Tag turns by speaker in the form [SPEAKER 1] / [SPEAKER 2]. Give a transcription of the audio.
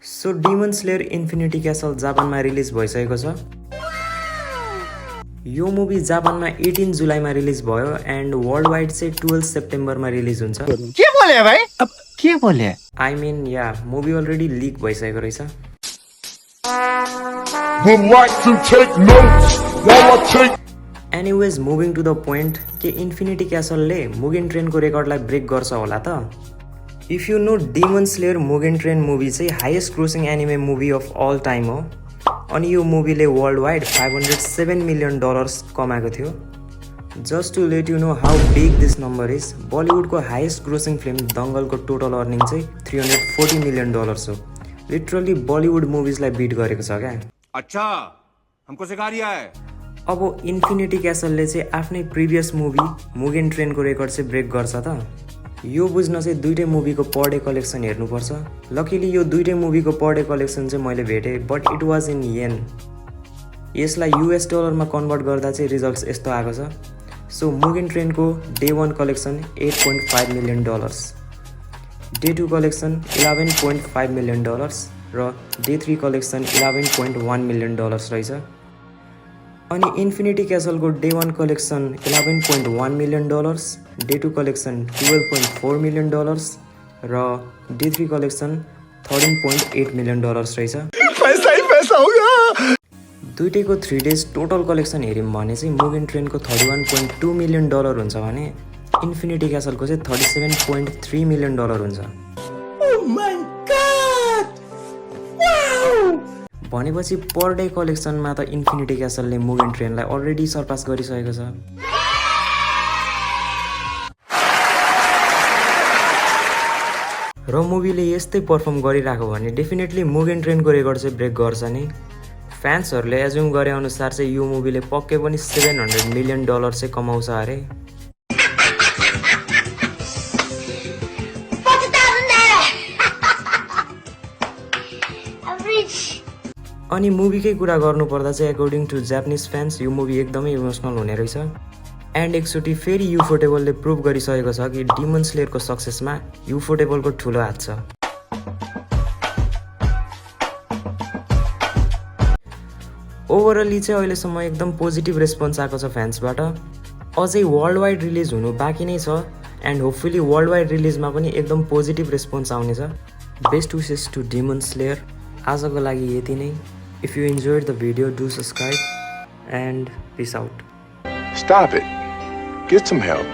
[SPEAKER 1] So Demon Slayer Infinity Castle जापानमा release भइसकेको छ। यो मुभी जापानमा 18 जुलाईमा रिलिज भयो एन्ड वर्ल्ड वाइड चाहिँ 12 सेप्टेम्बरमा रिलिज हुन्छ।
[SPEAKER 2] के बोले भाइ? अब के बोले?
[SPEAKER 1] आई मिन या मुभी अलरेडी लिक भइसकेको रहेछ। Anyways moving to the point के इन्फिनिटी क्यासलले मुगेन ट्रेनको रेकर्डलाई ब्रेक गर्छ होला त? If you know Demon Slayer Mugen Train movie चाहिँ highest grossing anime movie of all time हो अनि यो मुभीले वर्ल्ड वाइड $507 मिलियन कमाएको थियो। Just to let you know how big this number is, बलिउडको हाइएस्ट ग्रोसिङ फिल्म दङ्गलको total earning चाहिँ $340 million हो। लिटरली बलिउड मुभिजलाई बिट गरेको छ क्या।
[SPEAKER 3] अच्छा, हमको सिखा रिया है।
[SPEAKER 1] अब इन्फिनिटी क्यासलले चाहिँ आफ्नै प्रिभियस मुभी मुगेन ट्रेनको रेकर्ड चाहिँ ब्रेक गर्छ त? यो बुझ्न चाहिँ दुईटै मुभीको पर डे कलेक्सन हेर्नुपर्छ। लकिली यो दुईटै मुभीको पर डे कलेक्सन चाहिँ मैले भेटेँ, बट इट वाज इन येन। यसलाई US डलरमा कन्भर्ट गर्दा चाहिँ रिजल्ट्स यस्तो आएको छ। सो मुगेन ट्रेनको day 1 collection $8.5 million, day 2 collection $11.5 million र डे 3 कलेक्सन $11.1 मिलियन रहेछ। अनि इन्फिनिटी क्यासलको day 1 collection $11.1 million, day 2 collection $12.4 million र डे 3 कलेक्सन $13.8 मिलियन रहेछ।
[SPEAKER 2] पैसा ही पैसा होगा।
[SPEAKER 1] दुईटैको 3 डेज टोटल कलेक्सन हेऱ्यौँ भने चाहिँ मुगेन ट्रेनको $31.2 मिलियन हुन्छ भने इन्फिनिटी क्यासलको चाहिँ $37.3 मिलियन हुन्छ। भनेपछि पर डे कलेक्सनमा त इन्फिनिटी क्यासलले मुगेन ट्रेनलाई अलरेडी सरपास गरिसकेको छ। र मुभीले यस्तै पर्फर्म गरिरहेको भने डेफिनेटली मुगेन ट्रेनको रेकर्ड चाहिँ ब्रेक गर्छ नि। फ्यान्सहरूले एज्युम गरे अनुसार चाहिँ यो मुभीले पक्कै पनि $700 मिलियन चाहिँ कमाउँछ अरे। अनि मुभीकै कुरा गर्नुपर्दा चाहिँ अकर्डिङ टु जापानिज फ्यान्स यो मुभी एकदमै इमोसनल हुने रहेछ। एन्ड एकचोटि फेरि युफोटेबलले प्रुभ गरिसकेको छ कि डिमन स्लेयरको सक्सेसमा युफोटेबलको ठुलो हात छ। ओभरअली चाहिँ अहिलेसम्म एकदम पोजिटिभ रेस्पोन्स आएको छ फ्यान्सबाट। अझै वर्ल्ड वाइड रिलिज हुनु बाँकी नै छ एन्ड होपफुली वर्ल्ड वाइड रिलिजमा पनि एकदम पोजिटिभ रेस्पोन्स आउनेछ। Best wishes to Demon Slayer. आजको लागि यति नै। If you enjoyed the video, do subscribe and peace out.
[SPEAKER 4] Stop it. Get some help.